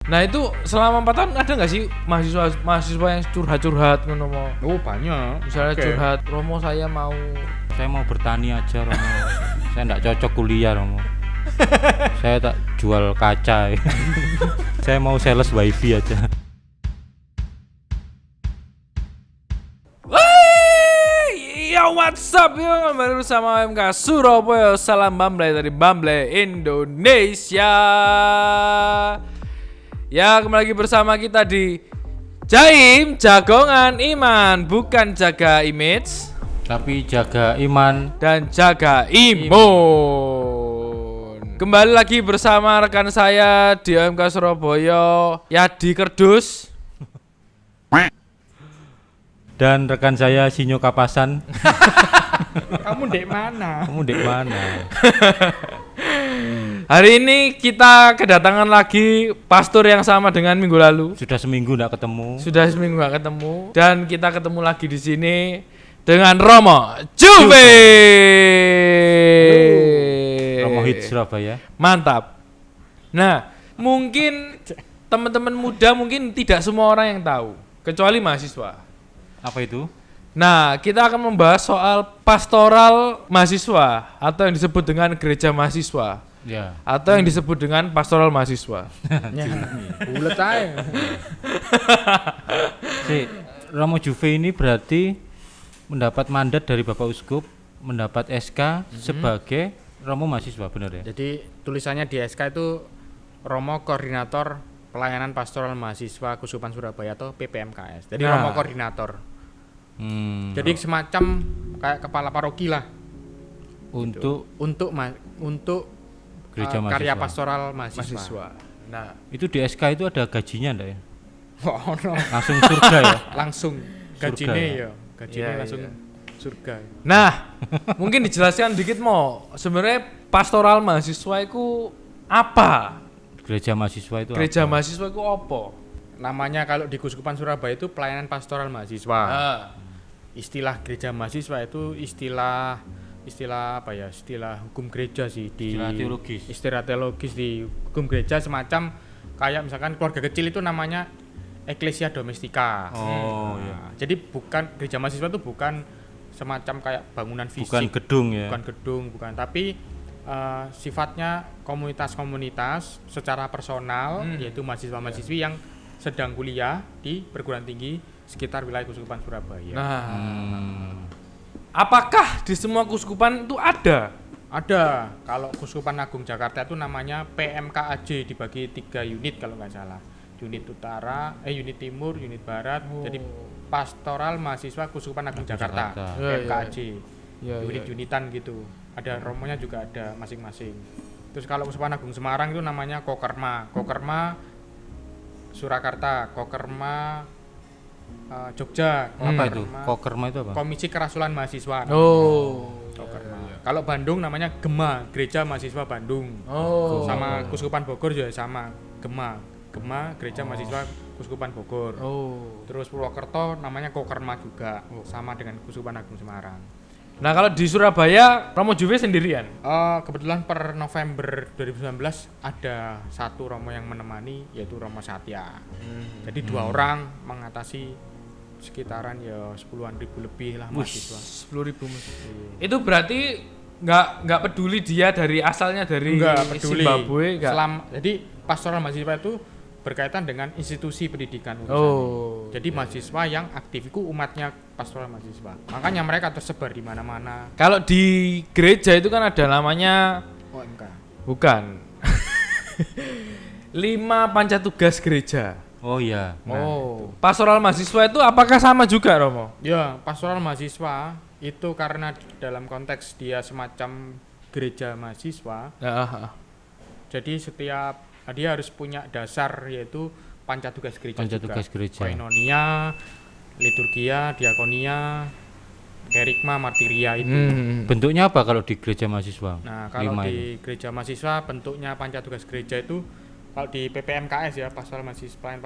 Nah itu selama 4 tahun ada nggak sih mahasiswa yang curhat ngono mau? Oh banyak. Misalnya curhat, Romo saya mau bertani aja Romo. Saya enggak cocok kuliah Romo. Saya tak jual kaca. Saya mau sales wifi aja. Yo what's up yo, kembali bersama MK Surabaya. Salam Bamble dari Bamble Indonesia. Ya kembali lagi bersama kita di Jaim Jagongan Iman. Bukan jaga image, Tapi jaga iman. dan jaga imun. Kembali lagi bersama rekan saya di OMK Surabaya, Yadi Kerdus. Dan rekan saya Sinyo Kapasan. Kamu dek mana? Kamu dek mana? Hari ini kita kedatangan lagi pastor yang sama dengan minggu lalu. Sudah seminggu enggak ketemu. Sudah seminggu gak ketemu dan kita ketemu lagi di sini dengan Romo Juve. Romo Hits Surabaya. Mantap. Nah, mungkin teman-teman muda mungkin tidak semua orang yang tahu, kecuali mahasiswa. Apa itu? Nah, kita akan membahas soal pastoral mahasiswa atau yang disebut dengan gereja mahasiswa Ya. atau yang disebut dengan pastoral mahasiswa. Bulet aja. Si Romo Juve ini berarti mendapat mandat dari Bapak Uskup, mendapat SK sebagai Romo mahasiswa, benar ya? Jadi tulisannya di SK itu Romo Koordinator Pelayanan Pastoral Mahasiswa Kuskupan Surabaya atau PPMKS. Jadi Nah. Romo Koordinator. Hmm. Jadi semacam kayak kepala paroki lah Untuk untuk gereja karya mahasiswa. pastoral mahasiswa. Mahasiswa. Nah, Itu di SK itu ada gajinya enggak ya? Oh, no. Langsung surga ya? Langsung Surga gajinya ya? ya, gajinya Iya, langsung iya. surga. Nah, mungkin dijelaskan dikit Mo. Sebenarnya pastoral mahasiswa itu apa? Gereja mahasiswa itu Gereja apa? mahasiswa itu apa? Namanya kalau di Kuskupan Surabaya itu pelayanan pastoral mahasiswa. Ah, Istilah gereja mahasiswa itu istilah apa ya? Istilah hukum gereja sih di Istilah teologis. Istilah teologis di hukum gereja semacam kayak misalkan keluarga kecil itu namanya Ecclesia Domestica. Oh iya. Nah, jadi bukan gereja mahasiswa itu bukan semacam kayak bangunan fisik, Bukan gedung ya. bukan gedung, bukan, tapi sifatnya komunitas-komunitas secara personal, yaitu mahasiswa-mahasiswi yang sedang kuliah di perguruan tinggi sekitar wilayah Kuskupan Surabaya. nah, Hmm. apakah di semua kuskupan itu ada? Ada, kalau Kuskupan Agung Jakarta itu namanya PMKAJ, dibagi 3 unit kalau nggak salah. Unit utara, unit timur, unit barat. Jadi Pastoral Mahasiswa Kuskupan Agung Jakarta, Jakarta. PMKAJ. Ya, Unit-unitan gitu. Ada romonya juga ada masing-masing. Terus kalau Kuskupan Agung Semarang itu namanya Kokerma. Kokerma Surakarta, Kokerma Jogja. Apa itu? Kokerma- Kokerma itu apa? Komisi Kerasulan Mahasiswa. Oh. Kokerma. Kalau Bandung namanya Gema, Gereja Mahasiswa Bandung. Oh. Sama Kuskupan Bogor juga sama, Gema. Gema Gereja Mahasiswa Kuskupan Bogor. Oh. Terus Purwokerto namanya Kokerma juga, sama dengan Kuskupan Agung Semarang. Nah, kalau di Surabaya Romo Juve sendirian. Kebetulan per November 2019 ada satu Romo yang menemani, yaitu Romo Satya. Jadi 2 orang mengatasi sekitaran ya 10-an ribu lebih lah mahasiswa. 10.000 Itu berarti nggak peduli dia dari asalnya dari Enggak peduli. Zimbabwe nggak? Jadi pastoral mahasiswa itu berkaitan dengan institusi pendidikan urusannya. Oh. Jadi mahasiswa yang aktif itu umatnya pastoral mahasiswa. Makanya mereka tersebar di mana-mana. Kalau di gereja itu kan ada namanya OMK. bukan 5 pancatugas gereja. Oh iya. Oh. Pastoral mahasiswa itu apakah sama juga Romo? Ya, pastoral mahasiswa itu karena dalam konteks dia semacam gereja mahasiswa. Ya. Jadi dia harus punya dasar yaitu pancatugas gereja Pancatugas juga. gereja. Koinonia, liturgia, diakonia, kerikma, martiria itu. Bentuknya apa kalau di gereja mahasiswa? Nah, kalau 5 di gereja mahasiswa bentuknya pancatugas gereja itu, kalau di PPMKS ya, pastoral mahasiswa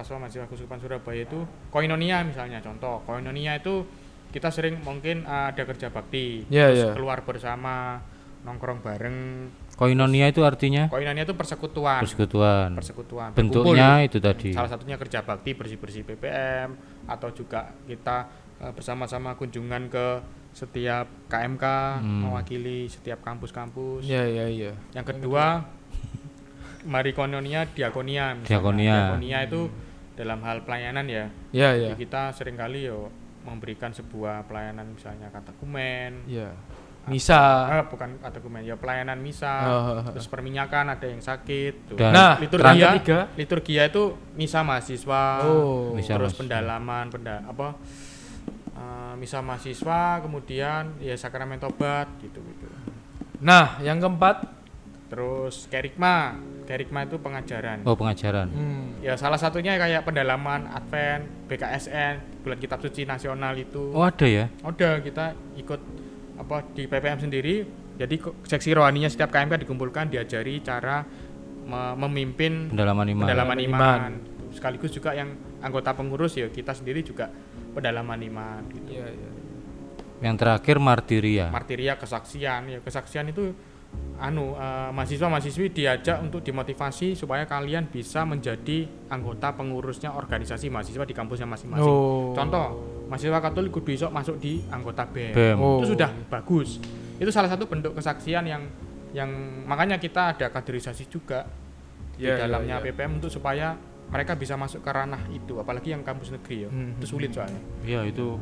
Kuskupan Surabaya itu koinonia misalnya, contoh. Koinonia itu kita sering mungkin ada kerja bakti, Ya, terus ya. keluar bersama, nongkrong bareng, Koinonia itu artinya Koinonia itu persekutuan. persekutuan. Persekutuan. Bentuknya berkumpul. itu tadi. Salah satunya kerja bakti bersih-bersih BPM atau juga kita bersama-sama kunjungan ke setiap KMK mewakili setiap kampus-kampus. Iya, iya, iya. Yang kedua mari koinonia diakonia misalnya. Diakonia. Diakonia itu dalam hal pelayanan ya. Iya, iya. Jadi kita seringkali memberikan sebuah pelayanan misalnya katekumen. Iya. Misa. Bukan katekumen ya, pelayanan misa. Terus perminyakan ada yang sakit tuh. Dan Nah, liturgia ketiga. liturgia itu misa mahasiswa. Oh. Misa Terus mahasiswa. pendalaman misa mahasiswa, kemudian ya sakramen tobat gitu. Nah, yang keempat. Terus kerikma itu pengajaran. Oh, pengajaran. Ya salah satunya kayak pendalaman Advent, BKSN, Bulan Kitab Suci Nasional itu. Oh, ada ya? Udah kita ikut di PPM sendiri. Jadi seksi rohaninya setiap KMK dikumpulkan, diajari cara memimpin Pendalaman iman. pendalaman Iman. iman. Sekaligus juga yang anggota pengurus ya kita sendiri juga pendalaman iman gitu. Iya, iya. Yang terakhir martiria. Martiria kesaksian ya, kesaksian itu mahasiswa-mahasiswi diajak untuk dimotivasi supaya kalian bisa menjadi anggota pengurusnya organisasi mahasiswa di kampusnya masing-masing. Oh. Contoh, mahasiswa Katolik kudu iso masuk di anggota BEM. BEM. Oh. Itu sudah bagus. Itu salah satu bentuk kesaksian yang makanya kita ada kaderisasi juga di Iya, dalamnya iya, iya. PPM untuk supaya mereka bisa masuk ke ranah itu, apalagi yang kampus negeri ya. Itu sulit soalnya. Iya, itu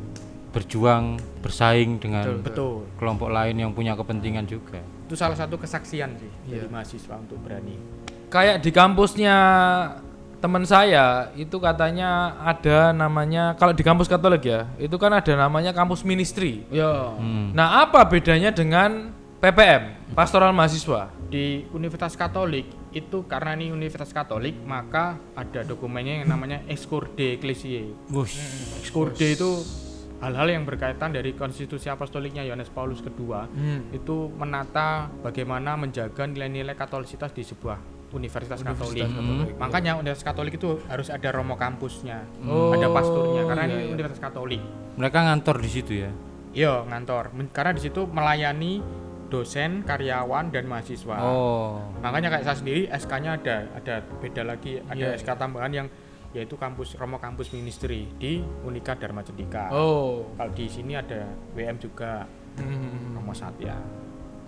berjuang bersaing dengan Betul. kelompok lain yang punya kepentingan juga. Itu salah satu kesaksian sih Iya. dari mahasiswa untuk berani. Kayak di kampusnya teman saya itu katanya ada namanya, kalau di kampus Katolik ya, itu kan ada namanya kampus ministry. Ya. Nah, apa bedanya dengan PPM, Pastoral Mahasiswa? Di Universitas Katolik itu karena ini Universitas Katolik maka ada dokumennya yang namanya Excorde Ecclesiae. Wush. Excorde itu hal-hal yang berkaitan dari konstitusi apostoliknya Yohanes Paulus kedua. Itu menata bagaimana menjaga nilai-nilai katolisitas di sebuah Universitas Katolik. Makanya Universitas Katolik itu harus ada romo kampusnya, ada pasturnya karena ini Universitas Katolik. Mereka ngantor di situ ya. Iya, ngantor. Karena di situ melayani dosen, karyawan dan mahasiswa. Oh. Makanya kayak saya sendiri SK-nya ada beda lagi, ada Iya. SK tambahan yang yaitu Romo Kampus Ministry di Unika Dharma Cendika. Oh. Kalau di sini ada WM juga, Romo Satya.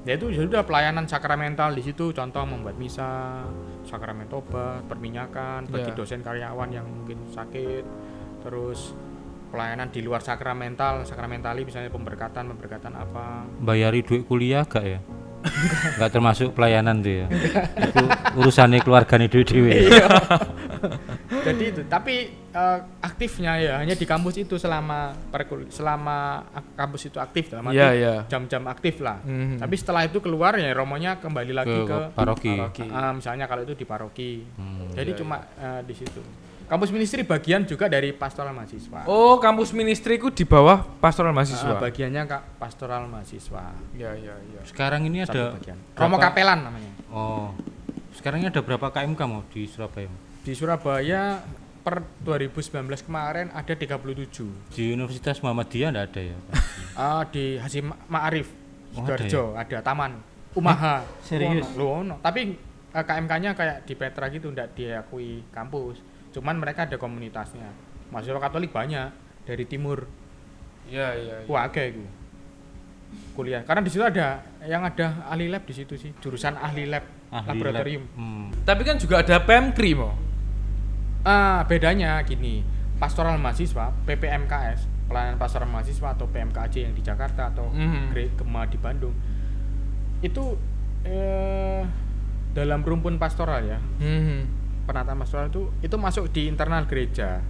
Ya itu sudah pelayanan sakramental di situ, contoh membuat misa, sakramen tobat, perminyakan bagi Iya. dosen karyawan yang mungkin sakit, terus pelayanan di luar sakramentali misalnya pemberkatan apa. Bayari duit kuliah gak ya? Gak termasuk pelayanan tuh ya. Itu urusannya keluarga nih dewe. Jadi itu, tapi aktifnya ya hanya di kampus itu selama kampus itu aktif dalam arti Iya, iya. jam-jam aktif lah. Tapi setelah itu keluar ya romonya kembali lagi ke paroki. misalnya kalau itu di paroki. Jadi cuma di situ. Kampus ministry bagian juga dari pastoral mahasiswa. Oh, kampus ministry ku di bawah Pastoral Mahasiswa. Bagiannya pastoral mahasiswa. Iya, iya, iya. Sekarang ini Satu ada bagian. Romo Kapelan namanya. Oh. Sekarang ini ada berapa KMK mau di Surabaya? Di Surabaya per 2019 kemarin ada 37. Di Universitas Muhammadiyah enggak ada ya? Di Hasim Ma'arif Oh, ada Sidoarjo ada taman Umaha. serius? Ono. Tapi KMK-nya kayak di Petra gitu enggak diakui kampus. Cuman mereka ada komunitasnya. Mahasiswa Katolik banyak dari timur. Iya, iya, iya. Wah, agak itu. Kuliah. Karena di situ ada ahli lab di situ sih, jurusan ahli lab, laboratorium. Tapi kan juga ada PMKRI, Mo. Bedanya gini. Pastoral mahasiswa, PPMKS, pelayanan pastoral mahasiswa atau PMKJ yang di Jakarta atau Gema di Bandung. Itu dalam rumpun pastoral ya. Penataan pastoral itu masuk di internal gereja.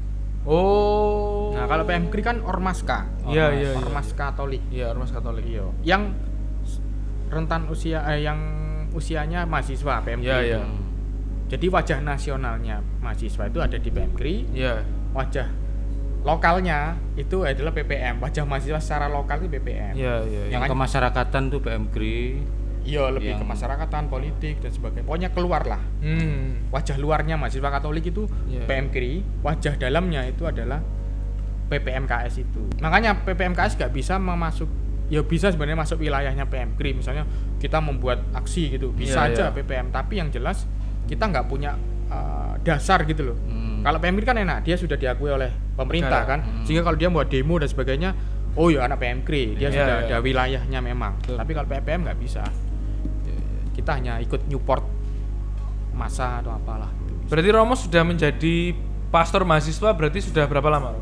Oh. Nah, kalau PMKRI kan Ormaska. Iya, iya, iya. Ormas Katolik. Iya, Ormas Katolik. Iya. Yang rentan usia yang usianya mahasiswa PMKRI. Iya, iya. Jadi wajah nasionalnya mahasiswa itu ada di PMKRI. Iya. Wajah lokalnya itu adalah PPM. Wajah mahasiswa secara lokal itu PPM. Iya, iya. Yang kemasyarakatan tuh PMKRI. Iya, lebih Yang- kemasyarakatan, politik dan sebagainya. Pokoknya keluar lah. Wajah luarnya mahasiswa Katolik itu Iya. PMKRI, wajah dalamnya itu adalah PPMKS itu. Makanya PPMKS nggak bisa ya bisa sebenarnya masuk wilayahnya PMKRI. Misalnya kita membuat aksi gitu, bisa Iya, aja iya. PPM, tapi yang jelas kita nggggak punya dasar gitu loh. Kalau PMK kan enak, dia sudah diakui oleh pemerintah Negara. kan, sehingga kalau dia buat demo dan sebagainya, oh ya anak PMK, dia Iya, sudah iya. ada wilayahnya memang. Betul. Tapi kalau PPM nggak bisa, kita hanya ikut Newport masa atau apalah gitu. Berarti Romo sudah menjadi pastor mahasiswa berarti sudah berapa lama?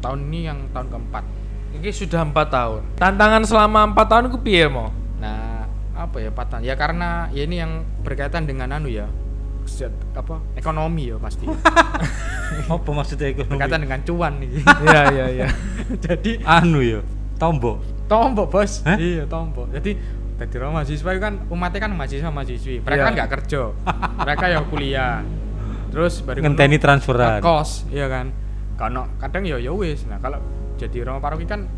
Tahun ini yang tahun keempat. Ini sudah 4 tahun. Tantangan selama 4 tahun ku piye mo? Nah, apa ya patan? Ya karena ya ini yang berkaitan dengan ekonomi ya pasti. Apa maksudnya ekonomi? Berkaitan dengan cuan nih. Iya iya iya. Jadi Ya, tombok. tombok bos. Hah? Iya tombok. Jadi Romo mahasiswa itu kan umatnya kan mahasiswa-mahasiswi. Mereka Iya. kan nggak kerja. Mereka ya kuliah. Terus baru Ngenteni transferan. kos, iya kan. Karena kadang ya wis. Nah, kalau jadi Romo paroki kan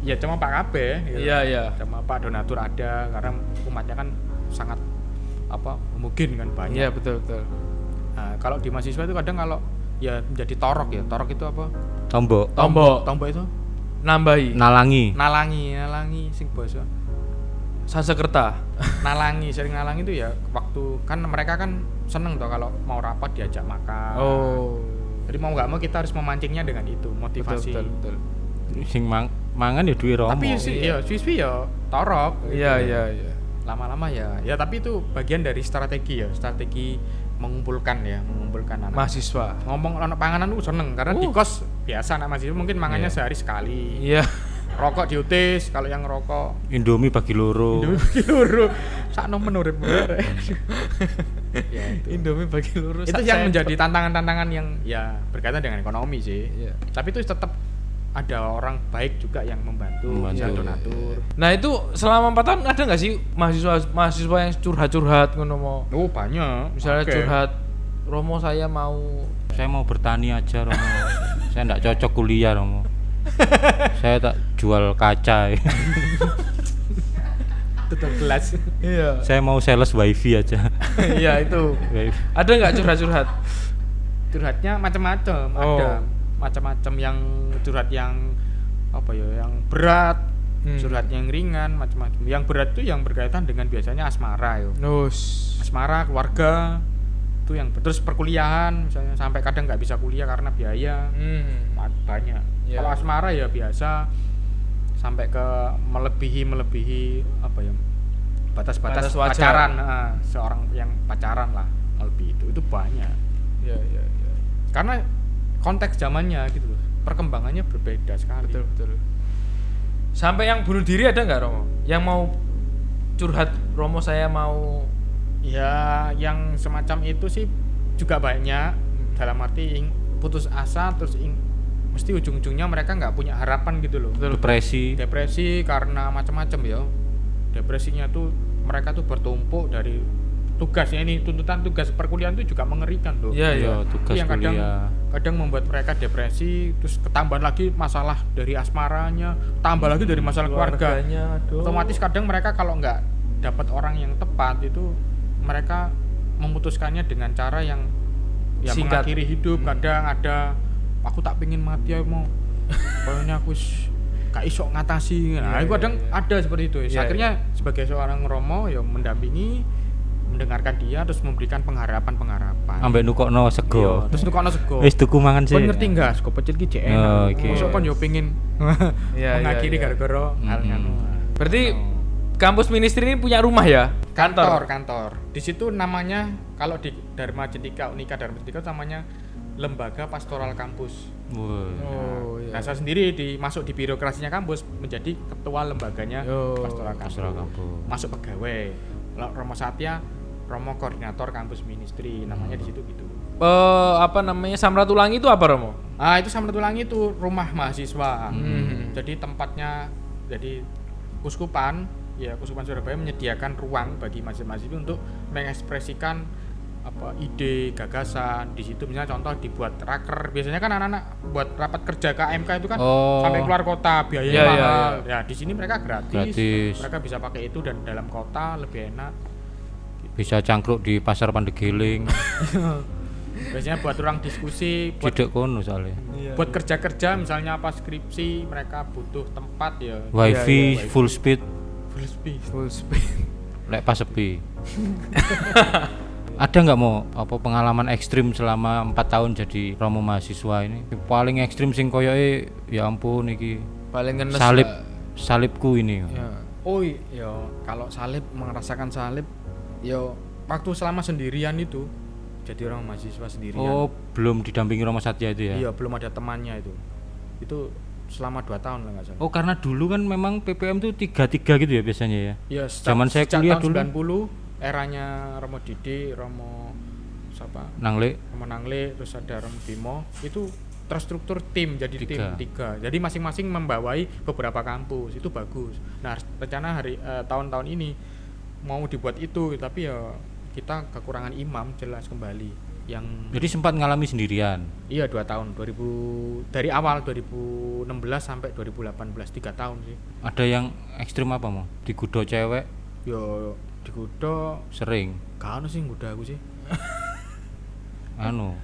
ya cuma Pak KB. Iya iya. Cuma Pak donatur ada karena umatnya kan sangat homogen kan banyak. Iya betul betul. Nah, kalau di mahasiswa itu kadang kalau ya menjadi torok ya. Torok itu apa? Tombok. Tombok itu Nambahi. Nalangi. nalangi sing basa. Sansekerta. Sering nalangi itu ya waktu kan mereka kan seneng toh kalau mau rapat diajak makan. Oh. Jadi mau nggak mau kita harus memancingnya dengan itu, Betul motivasi. betul betul. Sing mangan ya duwe Romo. Tapi sih ya siswi ya torok. gitu. Iya iya iya. Lama-lama ya tapi itu bagian dari strategi mengumpulkan anak. Mahasiswa. Ngomong anak panganan tuh seneng karena di kos biasa anak mahasiswa mungkin makannya Iya. sehari sekali. Iya. Rokok diutis, kalau yang rokok Indomie bagi loro. luru sakno menurut ya itu. Indomie bagi lurus. Itu yang menjadi tantangan-tantangan yang ya berkaitan dengan ekonomi sih. Iya. Tapi itu tetap ada orang baik juga yang membantu, Membantu. bisa donatur. Nah itu selama 4 tahun ada nggak sih mahasiswa yang curhat ngono mo? Oh banyak. Misalnya Oke. curhat, Romo saya mau. Saya mau bertani aja Romo. Saya enggak cocok kuliah Romo. Saya tak jual kaca. Tutup gelas. Iya. Saya mau sales wifi aja. Iya itu. Wifi. Ada nggak curhat-curhat? Curhatnya macam-macam, Oh. ada macam-macam yang curhat yang yang berat, curhat yang ringan, macam-macam. Yang berat itu yang berkaitan dengan biasanya asmara Nus. asmara, keluarga itu yang terus perkuliahan misalnya sampai kadang nggak bisa kuliah karena biaya banyak. Iya. Kalau asmara ya biasa sampai ke melebihi batas-batas Batas wajar. pacaran, seorang yang pacaran lah lebih itu banyak Iya iya iya. karena konteks zamannya gitu loh, perkembangannya berbeda sekali. Betul betul. Sampai yang bunuh diri ada nggak Romo? Yang mau curhat Romo saya mau. Ya yang semacam itu sih juga banyak, dalam arti putus asa terus mesti ujung-ujungnya mereka nggak punya harapan gitu loh. Betul. Depresi karena macam-macam ya. Depresinya tuh mereka tuh bertumpuk dari tugasnya, ini tuntutan tugas perkuliahan itu juga mengerikan loh. Iya iya. Tugas Yang kuliah. kadang membuat mereka depresi, terus ketambahan lagi masalah dari asmaranya, tambah lagi dari masalah keluarga. Keluarganya, aduh. Otomatis kadang mereka kalau nggak dapat orang yang tepat itu mereka memutuskannya dengan cara yang Singkat. mengakhiri hidup. Kadang ada aku tak pingin mati ya mau pokoknya aku gak iso ngatasi. Nah, Iya, itu kadang iya. ada seperti itu. Iya, Akhirnya sebagai seorang Romo ya mendampingi, mendengarkan dia, terus memberikan pengharapan. Ambek nukokno Iya, sego. terus nukokno sego. Wis tuku mangan sih. Kon ngerti enggak sego pecel ki jek Oh, enak. oke. Mosok kon yo pengin Iya, mengakhiri iya, iya. gara-gara hal ngono. Berarti kampus ministry ini punya rumah ya? Kantor. Di situ namanya kalau di Dharma Jentika Unika Dharma Jentika namanya Lembaga Pastoral Kampus. Woi. Oh iya. Nah, saya sendiri masuk di birokrasinya kampus menjadi ketua lembaganya Oh, Pastoral Kampus. Pastoral Kampus. Masuk pegawai. Romo Satya, Romo Koordinator Kampus Ministry, namanya di situ gitu. Samratulangi itu apa Romo? Ah, itu Samratulangi itu rumah mahasiswa. Hmm. Jadi tempatnya, jadi Kuskupan Surabaya menyediakan ruang bagi mahasiswa untuk mengekspresikan ide, gagasan. Di situ misalnya contoh dibuat raker. Biasanya kan anak-anak buat rapat kerja KMK itu kan sampai keluar kota, biayanya Iya, iya, mahal. Ya, di sini mereka gratis. Gratis. Mereka bisa pakai itu dan dalam kota lebih enak. Bisa cangkruk di pasar Pandegeling. Biasanya buat ruang diskusi, buat Tidak kono soalnya. buat kerja-kerja misalnya skripsi, mereka butuh tempat ya. Wifi iya. full speed. Full speed. Full speed. lek pas sepi. Ada nggak mau apa pengalaman ekstrim selama 4 tahun jadi romo mahasiswa ini? Paling ekstrim sing koyoke ya ampun iki Paling ngenes salibku ini. Ya. Oh iya, kalau salib, merasakan salib, yo waktu selama sendirian itu, jadi orang mahasiswa sendirian. Oh, belum didampingi Romo Satya itu ya? Iya, belum ada temannya itu. Itu selama 2 tahun lah nggak salah. Oh, karena dulu kan memang PPM tuh 3-3 gitu ya biasanya ya? Iya, Zaman saya kuliah tahun dulu 90 eranya Romo Didi, Romo siapa? Nangle. Romo Nangle, terus ada Romo Bimo, itu terstruktur tim jadi tim 3. Jadi masing-masing membawai beberapa kampus. Itu bagus. Nah, rencana tahun-tahun ini mau dibuat itu, tapi ya kita kekurangan imam jelas kembali. Yang Jadi sempat ngalami sendirian. iya 2 tahun, dari awal 2016 sampai 2018, 3 tahun sih. Ada yang ekstrim apa mau? Digudo cewek Yo dikudo sering. gak ono sih nguda aku sih. Anu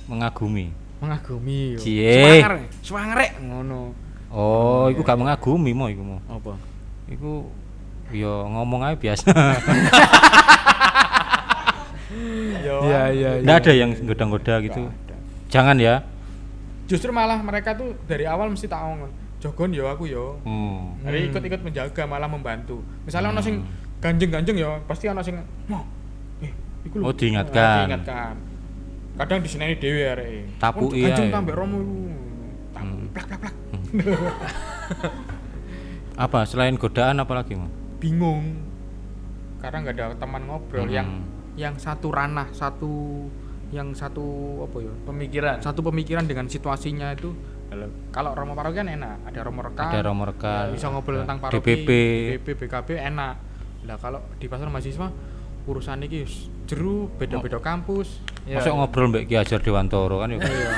mengagumi. Mengagumi yo. Cie. Swangrek ngono. Oh, iku gak mengagumi mau iku mau. Apa? Iku yo ngomong aja biasa. Yo. Iya. Nggak ada yang goda-goda gitu. Ada. Jangan ya. Justru malah mereka tuh dari awal mesti tak ngomong. Jogon yo aku yo. Hari ikut-ikut menjaga, malah membantu. Misalnya ono sing ganjeng-ganjeng ya pasti ono sing mau. Iku lho. Oh, diingatkan. Diingatkan. Kadang diseneni dhewe areke. Tapuki ganjeng ae. tambah romo iku. Plak. Apa selain godaan apa lagi mau? Bingung. Karena nggak ada teman ngobrol yang satu ranah, yang satu apa ya? Satu pemikiran dengan situasinya itu. Kalau Romo Paroki kan enak, ada Romo Rekan. Ada Romo Rekan. Ya, bisa ngobrol tentang paroki, DPP, BKB enak. Lah kalau di pasar mahasiswa urusan iki jeru beda-beda kampus. Masuk ngobrol mbek Ki Hajar Dewantoro kan ya. Iya.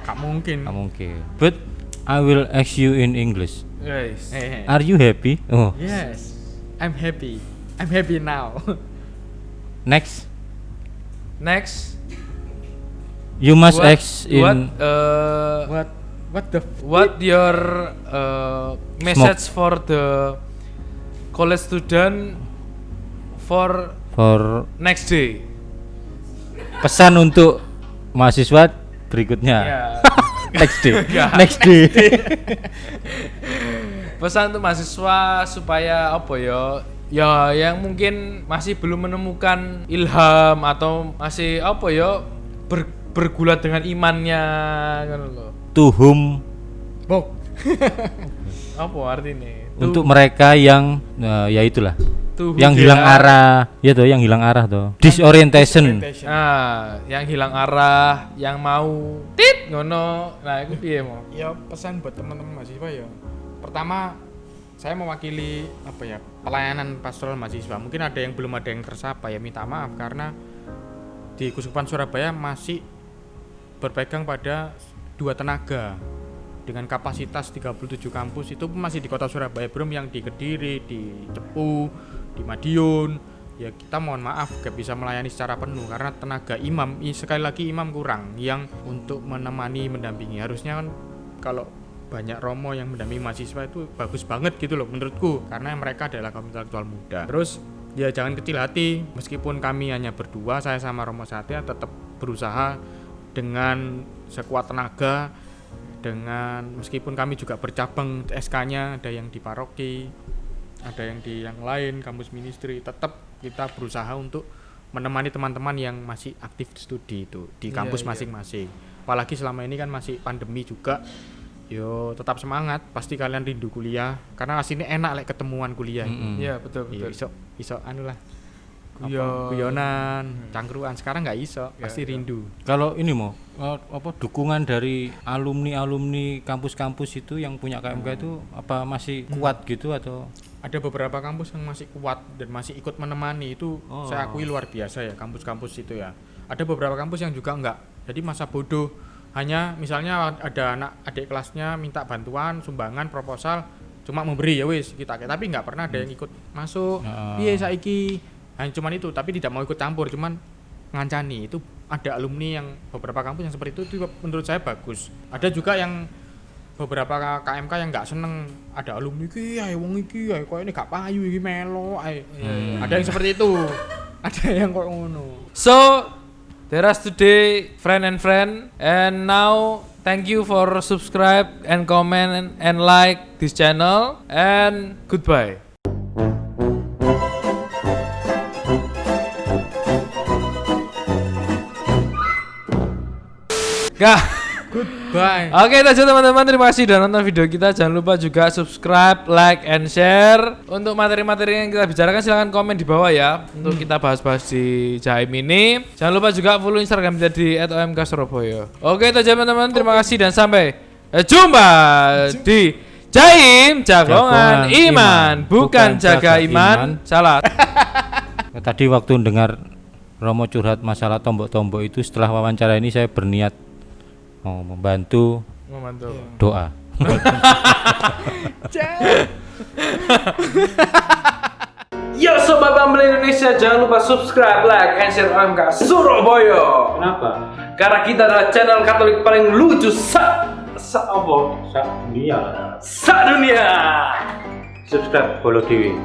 Gak mungkin. Nggak mungkin. But I will ask you in English. Guys. Are you happy? Oh. Yes. I'm happy. I'm happy now. Next. You must ask in What your message for the college student for next day? pesan untuk mahasiswa berikutnya. Ya. Next day. Pesan untuk mahasiswa supaya apa ya? Ya yang mungkin masih belum menemukan ilham atau masih apa ya bergulat dengan imannya kan loh. To whom? Bok. Apa artinya? Untuk mereka yang ya itulah. To who Yang they hilang are. arah, ya toh, yang hilang arah toh. Disorientation. Yang hilang arah, yang mau tit ngono. Nah, itu piye mau? Ya pesan buat teman-teman mahasiswa ya. Pertama, saya mewakili apa ya, pelayanan pastoral mahasiswa. Mungkin ada yang belum ada yang tersapa ya, minta maaf karena di Kuskupan Surabaya masih berpegang pada 2 tenaga dengan kapasitas 37 kampus. Itu masih di kota Surabaya, belum yang di Kediri, di Cepu, di Madiun. Ya kita mohon maaf gak bisa melayani secara penuh karena tenaga imam, sekali lagi imam kurang yang untuk menemani, mendampingi. Harusnya kan kalau banyak romo yang mendampingi mahasiswa itu bagus banget gitu loh menurutku, karena mereka adalah kaum intelektual muda. Terus ya jangan kecil hati, meskipun kami hanya berdua, saya sama Romo Satya tetap berusaha dengan sekuat tenaga, dengan meskipun kami juga bercabang SK-nya, ada yang di paroki, ada yang di yang lain kampus ministry, tetap kita berusaha untuk menemani teman-teman yang masih aktif studi itu di kampus masing-masing. Apalagi selama ini kan masih pandemi juga. Yo tetap semangat, pasti kalian rindu kuliah karena aslinya enak ketemuan kuliah. Iya, betul. Iso anu lah. Guyonan, cangkruan, sekarang nggak iso, pasti rindu. Kalau ini mau apa dukungan dari alumni kampus-kampus itu yang punya KMK itu apa masih kuat gitu atau? Ada beberapa kampus yang masih kuat dan masih ikut menemani itu. Saya akui luar biasa ya kampus-kampus itu ya. Ada beberapa kampus yang juga enggak. Jadi masa bodoh, hanya misalnya ada anak adik kelasnya minta bantuan, sumbangan, proposal, cuma memberi ya wis kita, tapi nggak pernah ada yang ikut masuk. Piye saiki? Hanya cuman itu, tapi tidak mau ikut campur, cuman ngancani. Itu ada alumni yang beberapa kampus yang seperti itu menurut saya bagus. Ada juga yang beberapa KMK yang nggak seneng ada alumni iki ae wong iki ae koyo ini gak payu iki melo ae. Ada yang seperti itu. Ada yang kok ngono. So, that's today, friend and now thank you for subscribe and comment and like this channel and goodbye. Goodbye. Oke, itu aja teman-teman. Terima kasih sudah nonton video kita. Jangan lupa juga subscribe, like, and share. Untuk materi-materi yang kita bicarakan silahkan komen di bawah ya. Untuk kita bahas-bahas di Jaim ini. Jangan lupa juga follow Instagram kita di @omk_surabaya. Oke, itu aja teman-teman. Terima kasih dan sampai jumpa di Jaim Jagongan Iman, bukan jaga iman. Salah. Tadi waktu dengar Romo curhat masalah tombok-tombok itu, setelah wawancara ini saya berniat mau membantu doa. Yo sobat Bumble Indonesia, jangan lupa subscribe, like, and share OMK Surabaya. Kenapa? Karena kita adalah channel Katolik paling lucu Dunia. Sa dunia. Subscribe follow Dewi.